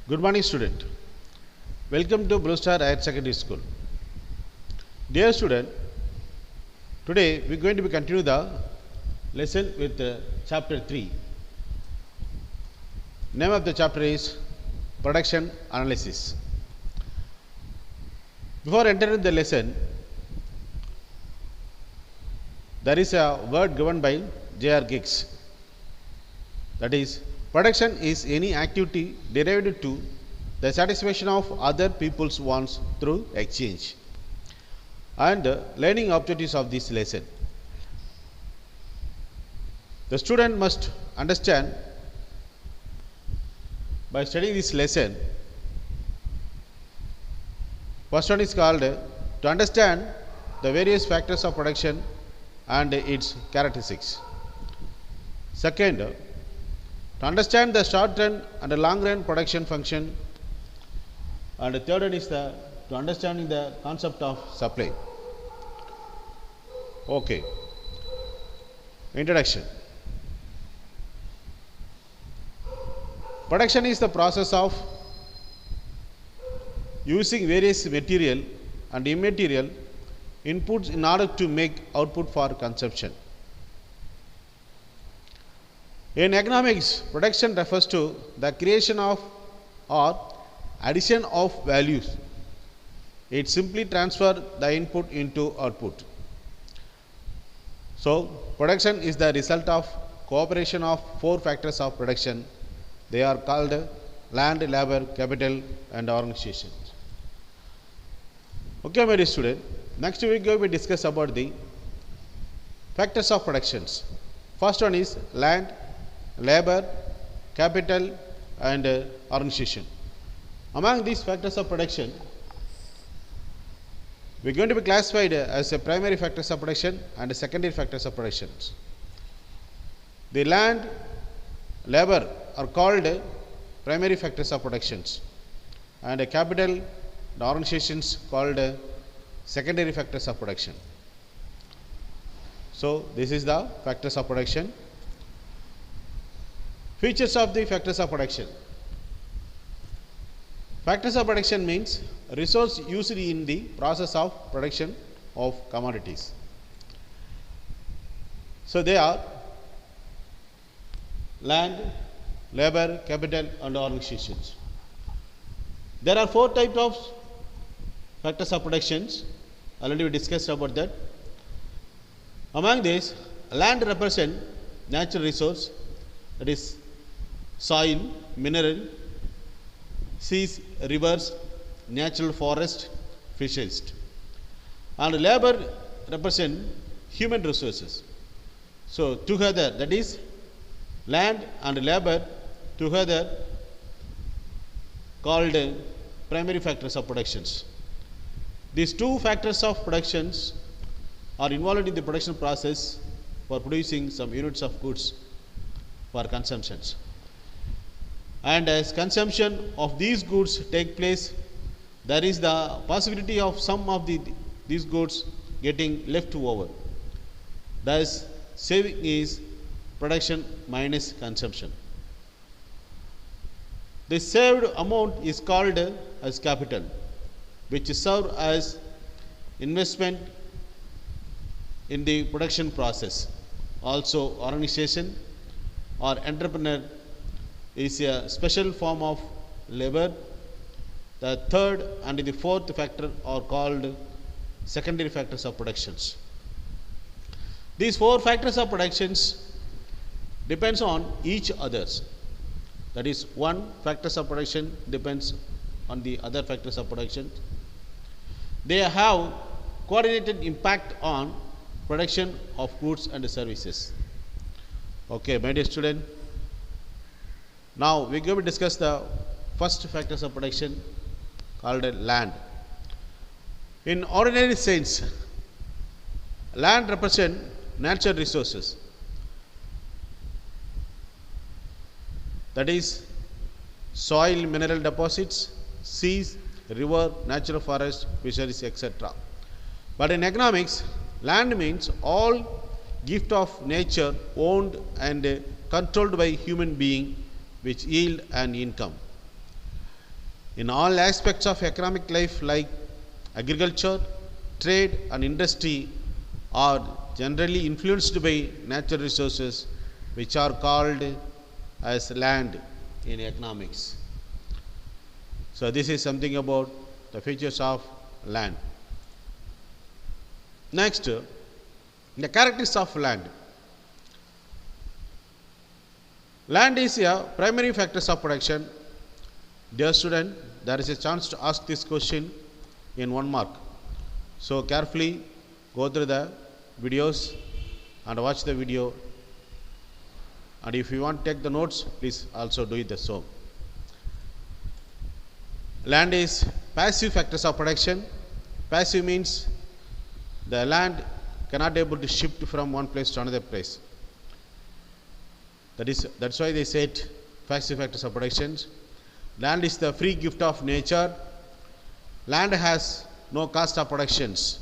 Good morning, student. Welcome to Blue Star Higher Secondary School. Dear student, today we are going to continue the lesson with chapter 3. Name of the chapter is Production Analysis. Before entering the lesson, there is a word given by J.R. Giggs, that is, production is any activity derived to the satisfaction of other people's wants through exchange. And learning objectives of this lesson. The student must understand by studying this lesson. First one is called to understand the various factors of production and its characteristics. Second, to understand the short run and the long run production function. And the third one is to understanding the concept of supply. Okay. Introduction. Production is the process of using various material and immaterial inputs in order to make output for consumption. In economics, production refers to the creation of or addition of values. It simply transfers the input into output. So, production is the result of cooperation of four factors of production. They are called land, labor, capital, and organization. Okay, my dear student. Next week we will discuss about the factors of productions. First one is land, labor, capital, and organization. Among these factors of production, we are going to be classified as a primary factors of production and secondary factors of production. The land, labor are called primary factors of productions, and capital, the organizations called secondary factors of production. So, this is the factors of production. Features of the factors of production. Factors of production means resource used in the process of production of commodities. So, they are land, labor, capital, and organizations. There are four types of factors of productions. Already we discussed about that. Among these, land represents natural resource, that is soil, mineral, seas, rivers, natural forest, fisheries. And labor represent human resources. So, together, that is land and labor together called primary factors of productions. These two factors of productions are involved in the production process for producing some units of goods for consumptions. And as consumption of these goods take place, there is the possibility of some of these goods getting left over. Thus, saving is production minus consumption. The saved amount is called as capital, which serves as investment in the production process. Also, organization or entrepreneur is a special form of labor. The third and the fourth factor are called secondary factors of productions. These four factors of productions depends on each others. That is, one factors of production depends on the other factors of production. They have coordinated impact on production of goods and services. Okay, my dear student. Now we are going to discuss the first factors of production called land. In ordinary sense, land represents natural resources. That is soil, mineral deposits, seas, river, natural forest, fisheries, etc. But in economics, land means all gift of nature owned and controlled by human being which yield an income. In all aspects of economic life like agriculture, trade and industry are generally influenced by natural resources which are called as land in economics. So this is something about the features of land. Next, the characteristics of land. Land is a primary factors of production. Dear student, there is a chance to ask this question in 1 mark. So carefully go through the videos and watch the video, and if you want to take the notes, please also do it the so. Land is passive factors of production. Passive means the land cannot able to shift from one place to another place. That's why they said passive factors of production. Land is the free gift of nature. Land has no cost of productions.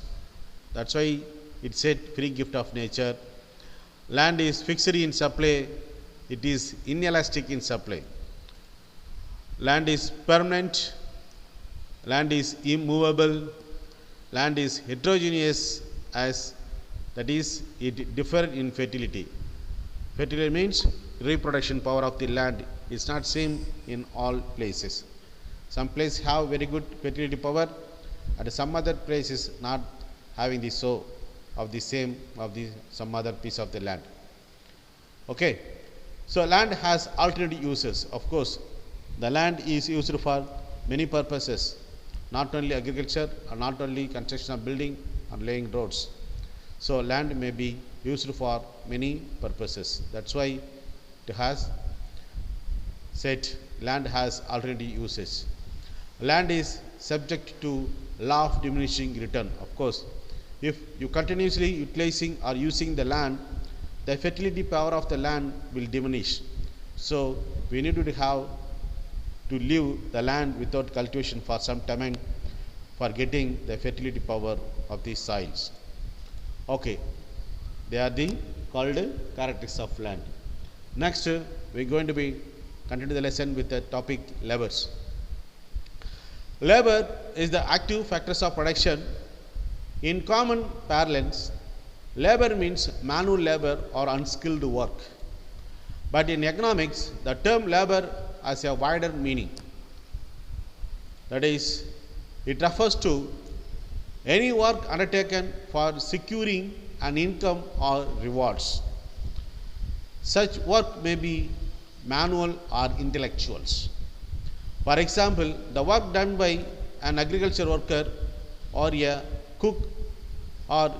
That's why it said free gift of nature. Land is fixed in supply. It is inelastic in supply. Land is permanent. Land is immovable. Land is heterogeneous, as that is it differs in fertility. Fertility means reproduction power of the land is not same in all places. Some places have very good fertility power, and some other places not having the so of the same of the some other piece of the land. Okay, so land has alternate uses. Of course, the land is used for many purposes, not only agriculture or not only construction of building or laying roads. So land may be used for many purposes. That's why it has said land has alternate uses. Land is subject to law of diminishing return. Of course, if you continuously utilizing or using the land, the fertility power of the land will diminish. So we need to have to leave the land without cultivation for some time for getting the fertility power of the soils. Okay, they are the called characteristics of land. Next, we are going to be continue the lesson with the topic labors. Labor is the active factors of production. In common parlance, labor means manual labor or unskilled work. But in economics, the term labor has a wider meaning. That is, it refers to any work undertaken for securing an income or rewards. Such work may be manual or intellectuals. For example, the work done by an agriculture worker or a cook or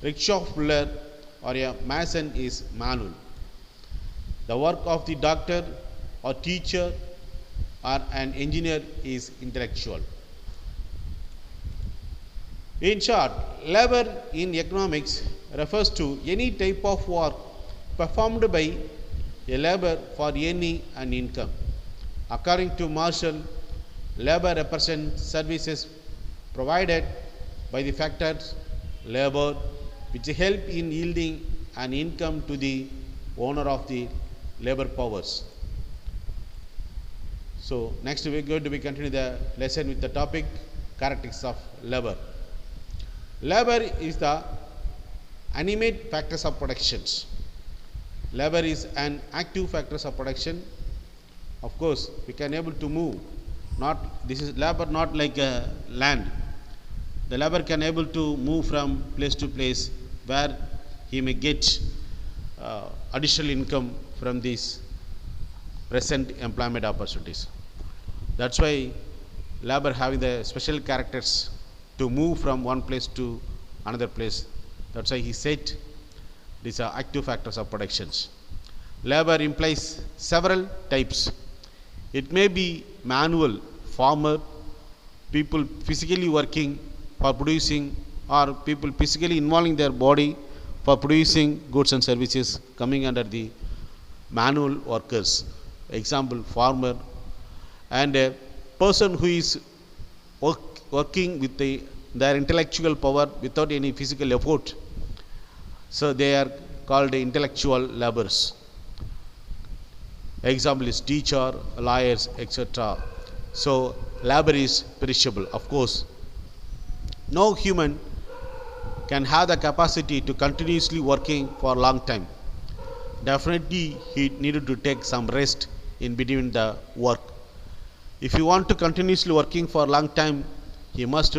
rickshaw puller or a mason is manual. The work of the doctor or teacher or an engineer is intellectual. In short, labor in economics refers to any type of work performed by a labor for earning an income. According to Marshall, labor represents services provided by the factors labor which help in yielding an income to the owner of the labor powers. So next we are going to be continue the lesson with the topic characteristics of labor. Labor is the animate factors of productions. Labor is an active factors of production. Of course, we can able to move. Not this is labor, not like land. The labor can able to move from place to place where he may get additional income from these present employment opportunities. That's why labor having the special characters to move from one place to another place. That's why he said these are active factors of productions. Labor implies several types. It may be manual, farmer, people physically working for producing, or people physically involving their body for producing goods and services coming under the manual workers. Example, farmer, and a person who is working with their intellectual power without any physical effort. So they are called intellectual laborers. Example is teacher, lawyers, etc. So labor is perishable. Of course, no human can have the capacity to continuously working for a long time. Definitely, he needed to take some rest in between the work. If you want to continuously working for a long time, he must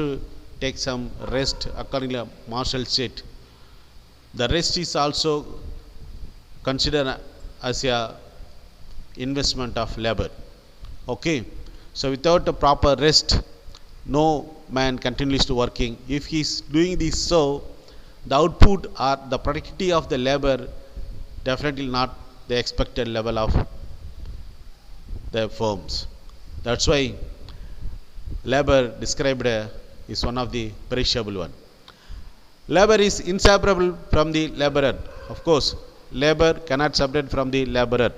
take some rest according to Marshall said. The rest is also considered as a investment of labor. Okay, so without a proper rest, no man continues to working. If he is doing this, so the output or the productivity of the labor definitely not the expected level of the firms. That's why labor described is one of the perishable one. Labor is inseparable from the laborer. Of course, labor cannot separate from the laborer.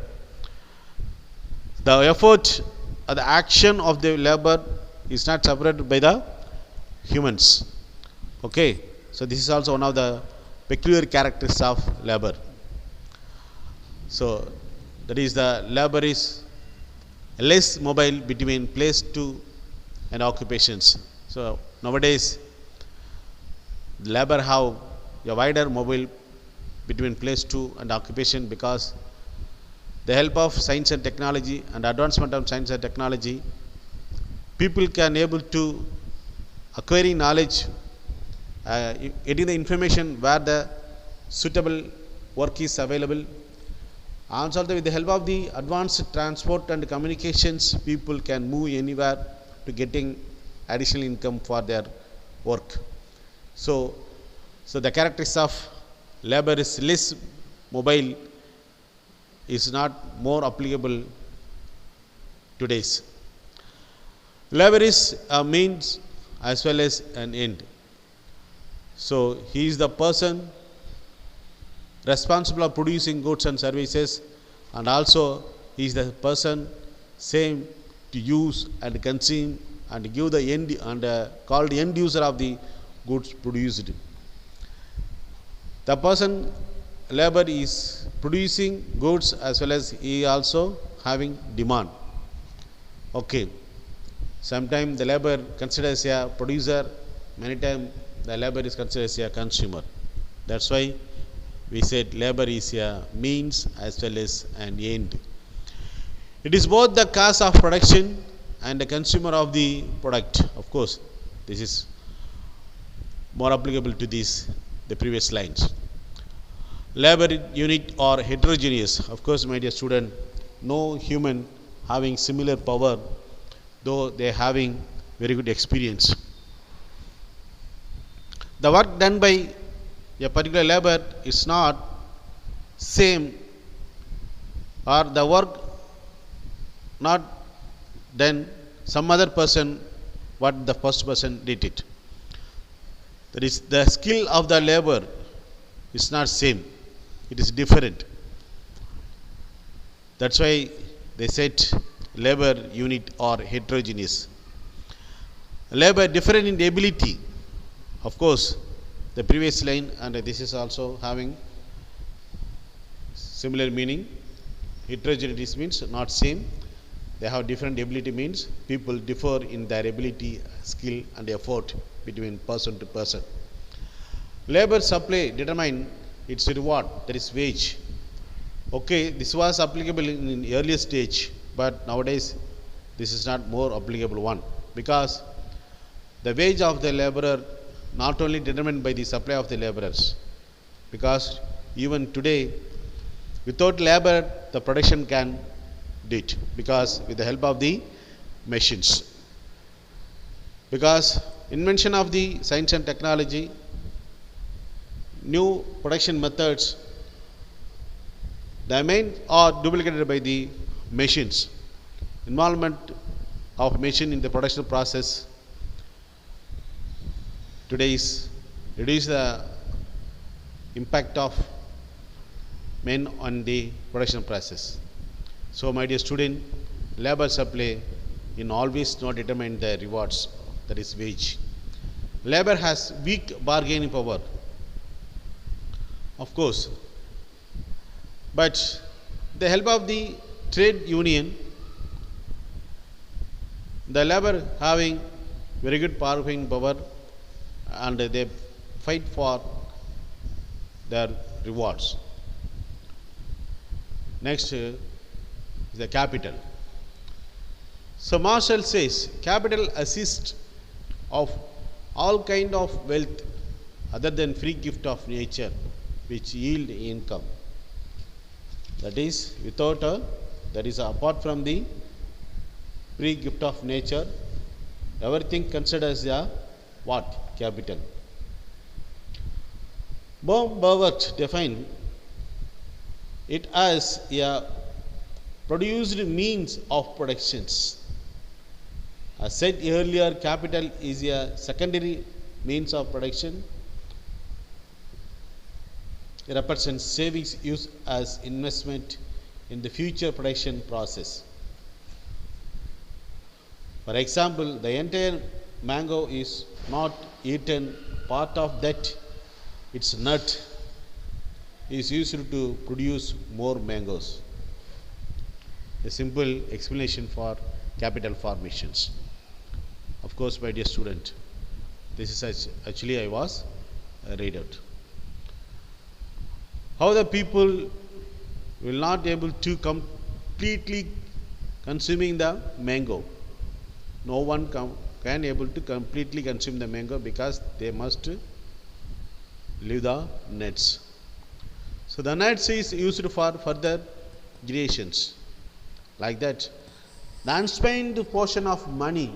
The effort or the action of the labor is not separated by the humans. Okay, so this is also one of the peculiar characteristics of labor. So that is the labor is less mobile between place to and occupations. So nowadays labor have a wider mobile between place to and occupation because the help of science and technology and advancement of science and technology, people can able to acquiring knowledge, getting the information where the suitable work is available. Also with the help of the advanced transport and communications, people can move anywhere to getting additional income for their work. So the characteristics of labor is less mobile, is not more applicable today's. Labor is a means as well as an end. So he is the person responsible of producing goods and services, and also he is the person same to use and consume and give the end and called end user of the goods produced. The person labor is producing goods as well as he also having demand. Okay, sometimes the labor considered as a producer, many times the labor is considered as a consumer. That's why we said labor is a means as well as an end. It is both the cause of production and the consumer of the product. Of course, this is more applicable to the previous lines. Labor unit or heterogeneous. Of course, my dear student, no human having similar power, though they having very good experience. The work done by a particular labor is not same, or the work not done some other person what the first person did it. That is, the skill of the labor is not same, it is different. That's why they said labor unit or heterogeneous. Labor different in ability. Of course, the previous line and this is also having similar meaning. Heterogeneous means not same. They have different ability means people differ in their ability, skill and effort between person to person. Labor supply determine its reward, that is wage. Okay, this was applicable in earlier stage, but nowadays this is not more applicable one, because the wage of the laborer not only determined by the supply of the laborers, because even today without labor the production can do it, because with the help of the machines. Because invention of the science and technology, new production methods, the main are duplicated by the machines. Involvement of machine in the production process today is reduce the impact of men on the production process. So my dear student, labor supply in always not determine the rewards, that is wage. Labor has weak bargaining power, of course, but the help of the trade union, The labor having very good bargaining power and they fight for their rewards. Next is the capital. So Marshall says capital assists of all kind of wealth other than free gift of nature which yield income. That is without a, that is apart from the free gift of nature, everything considered as a what? Capital. Bohm-Bowert defined it as a produced means of productions. As said earlier, capital is a secondary means of production. It represents savings used as investment in the future production process. For example, the entire mango is not eaten, part of that its nut is used to produce more mangoes. A simple explanation for capital formations. Of course, my dear student, this is actually I was read out. How the people will not able to completely consuming the mango. No one can able to completely consume the mango because they must leave the nuts. So the nuts is used for further creations. Like that, the unspent portion of money,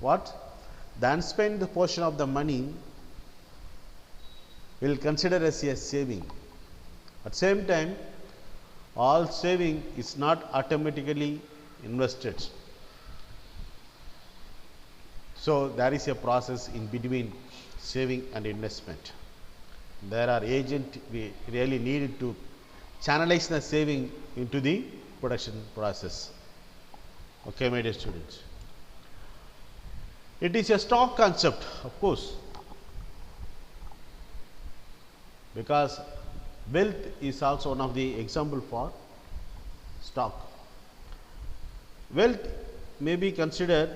what? The unspent portion of the money will consider as a saving. At the same time, all saving is not automatically invested. So there is a process in between saving and investment. There are agents we really needed to channelize the saving into the production process. Okay, my dear students. It is a stock concept, of course, because wealth is also one of the example for stock. Wealth may be considered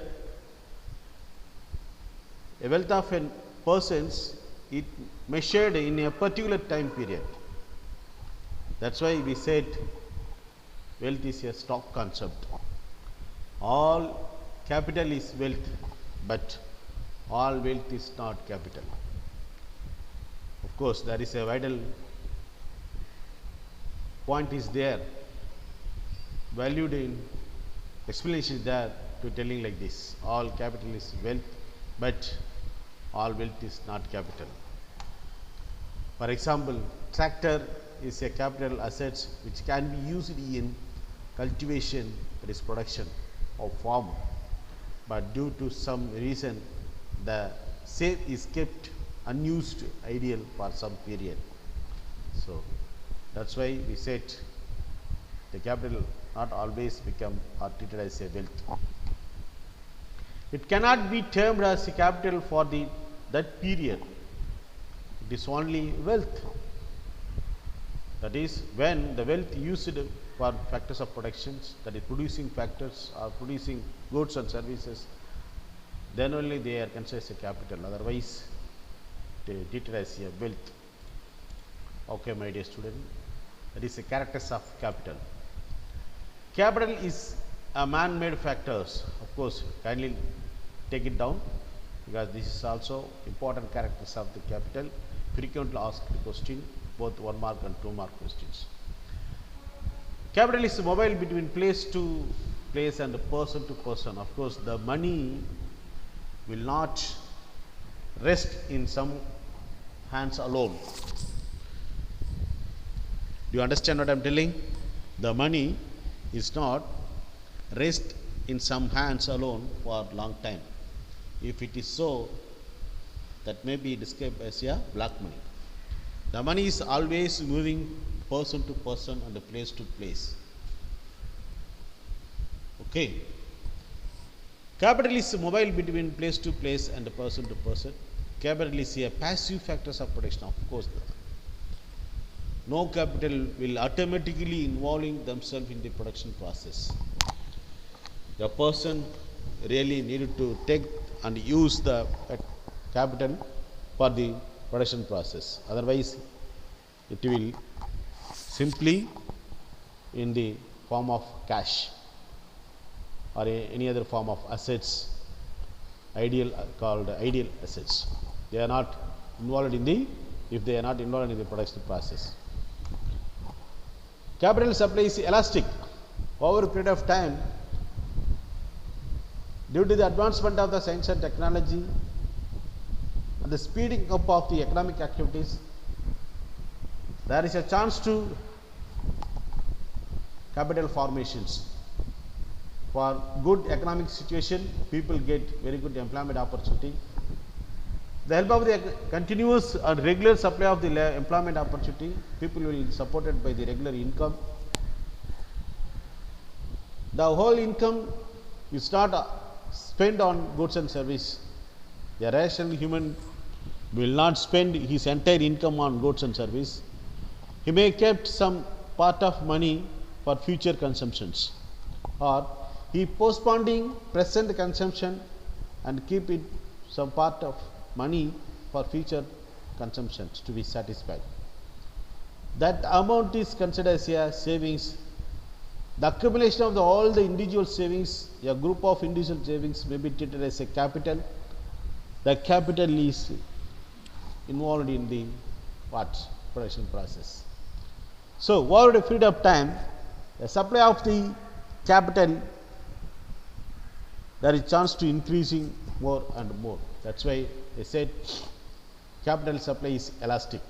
a wealth of a person's, it measured in a particular time period. That's why we said wealth is a stock concept. All capital is wealth, but all wealth is not capital. Of course, there is a vital point is there, valued in explanation is there to telling like this: all capital is wealth, but all wealth is not capital. For example, tractor is a capital asset which can be used in cultivation, that is production of farm, but due to some reason the same is kept unused ideal for some period. So that's why we said the capital not always become or treated as a wealth. It cannot be termed as a capital for that period. It is only wealth. That is when the wealth used for factors of production, that is producing factors or producing goods and services, then only they are considered as a capital. Otherwise, they are treated as a wealth. Okay, my dear student, that is the characters of capital. Capital is a man-made factors. Of course, kindly take it down because this is also important characters of the capital. Frequently asked question, both 1 mark and 2 mark questions. Capital is mobile between place to place and person to person. Of course, the money will not rest in some hands alone. Do you understand what I am telling? The money is not rest in some hands alone for a long time. If it is so, that may be described as a black money. The money is always moving person to person and place to place. Okay. Capital is mobile between place to place and person to person. Capital is a passive factors of production. Of course, no capital will automatically involving themselves in the production process. A person really needed to take and use the capital for the production process. Otherwise, it will simply in the form of cash or any other form of assets, called ideal assets. They are not involved in the, if they are not involved in the production process. Capital supply is elastic. Over a period of time, due to the advancement of the science and technology and the speeding up of the economic activities, there is a chance to capital formations. For good economic situation, people get very good employment opportunity. The help of the continuous and regular supply of the employment opportunity, people will be supported by the regular income. The whole income is not spent on goods and service. A rational human will not spend his entire income on goods and service. He may keep some part of money for future consumptions, or he postponing present consumption and keep it some part of money for future consumptions to be satisfied. That amount is considered as a savings. The accumulation of all the individual savings, a group of individual savings may be treated as a capital. The capital is involved in the production process. So, over a period of time, the supply of the capital, there is chance to increasing more and more. That's why I said capital supply is elastic.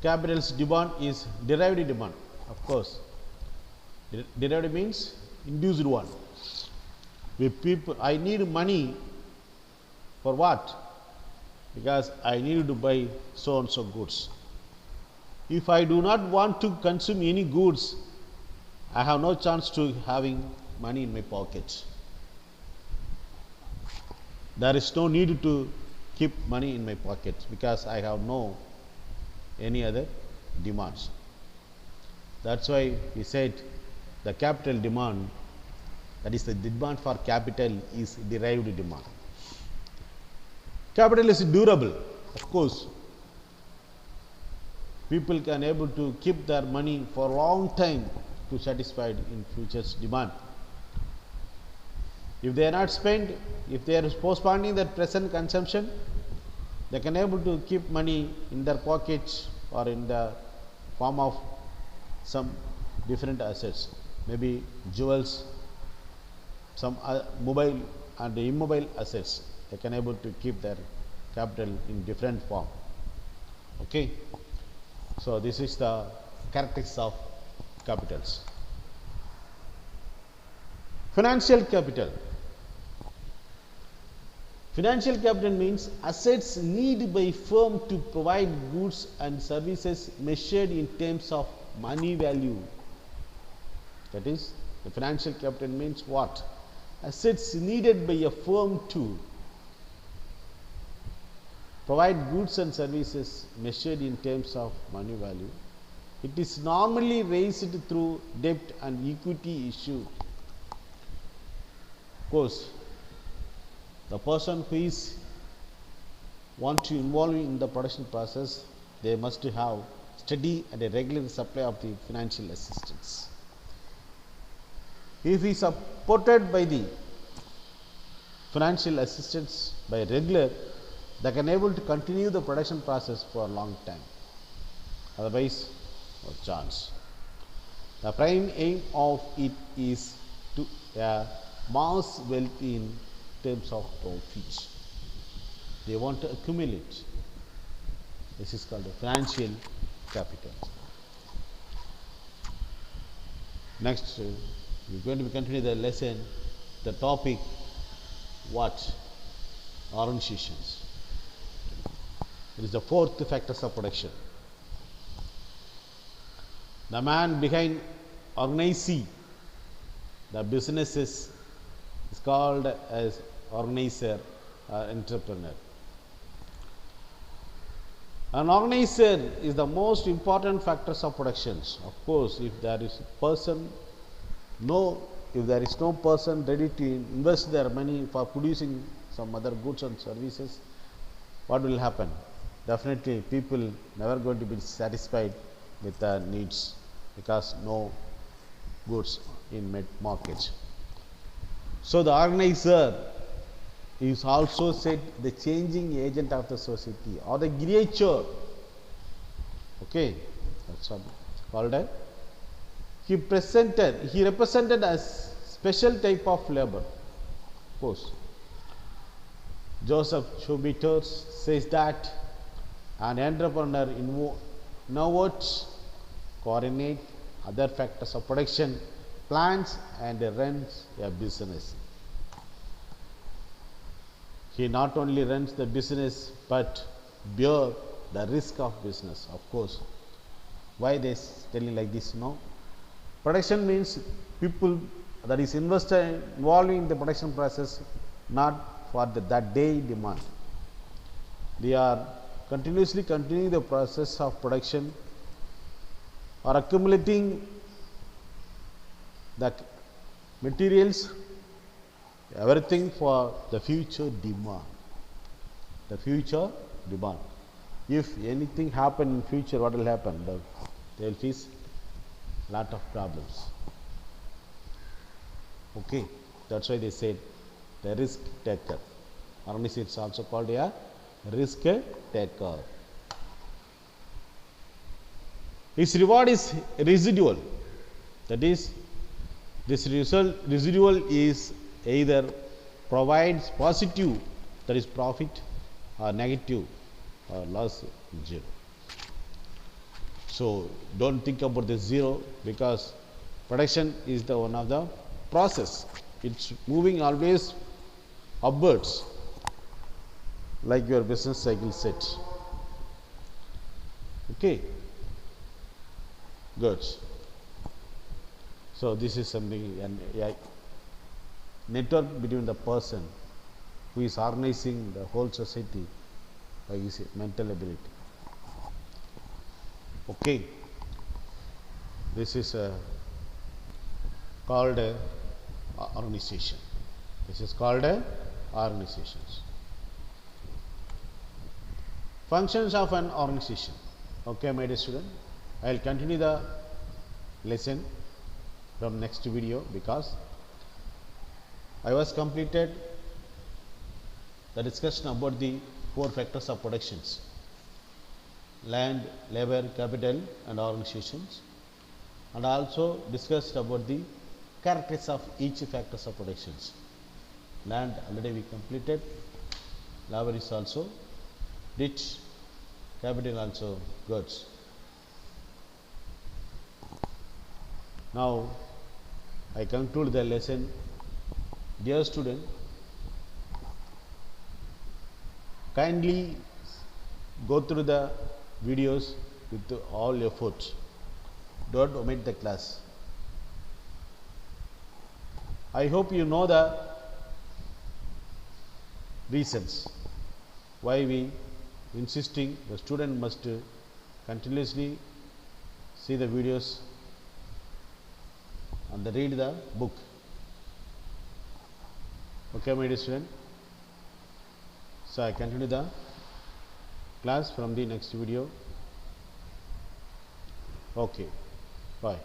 Capital's demand is derived demand, of course. Derived means induced one. With people, I need money for what? Because I need to buy so and so goods. If I do not want to consume any goods, I have no chance to having money in my pocket. There is no need to keep money in my pocket because I have no any other demands. That's why we said the capital demand, that is the demand for capital, is derived demand. Capital is durable, of course. People can able to keep their money for a long time to satisfy in future's demand. If they are not spent, if they are postponing their present consumption, they can able to keep money in their pockets or in the form of some different assets, maybe jewels, some mobile and immobile assets. They can able to keep their capital in different form. Okay. So, this is the characteristics of capitals. Financial capital. Financial capital means assets needed by firm to provide goods and services measured in terms of money value. That is, the financial capital means what? Assets needed by a firm to provide goods and services measured in terms of money value. It is normally raised through debt and equity issue. Of course, the person who is want to involve in the production process, they must have steady and a regular supply of the financial assistance. If he is supported by the financial assistance by regular, they can able to continue the production process for a long time. Otherwise, no chance. The prime aim of it is to mass wealth in terms of profits. They want to accumulate. This is called the financial capital. Next, we are going to continue the lesson, the topic, what? Organizations. It is the fourth factors of production. The man behind organizing the businesses is called as organizer or entrepreneur. An organizer is the most important factors of productions. Of course, if there is a person, no if there is no person ready to invest their money for producing some other goods and services, what will happen? Definitely people never going to be satisfied with their needs because no goods in market. So the organizer is also said the changing agent of the society or the creature. Okay, that's what called a. He represented as special type of labor. Of course, Joseph Schumpeter says that an entrepreneur innovates, coordinates other factors of production, plans and runs a business. He not only runs the business but bear the risk of business. Of course, why they telling like this? No, production means people that is invested involving in the production process, not for that day demand. They are continuously continuing the process of production or accumulating the materials, everything for the future demand. The future demand. If anything happen in future, what will happen? They will face lot of problems. Okay, that's why they said the risk taker. Organization is also called a risk taker. His reward is residual. That is, this residual is either provides positive, that is profit, or negative, or loss, zero. So don't think about the zero, because production is the one of the process. It's moving always upwards, like your business cycle set. Okay, good. So this is something, a network between the person who is organizing the whole society by his mental ability. Okay, this is called a organization. This is called a organizations. Functions of an organization. Okay, my dear student, I will continue the lesson from next video, because I was completed the discussion about the 4 factors of productions: land, labor, capital and organizations, and also discussed about the characters of each factors of productions. Land already we completed, labor is also did, capital also goods. Now I conclude the lesson. Dear student, kindly go through the videos with all effort. Don't omit the class. I hope you know the reasons why we insisting the student must continuously see the videos and read the book. Okay, my dear student. So I continue the class from the next video. Okay, bye.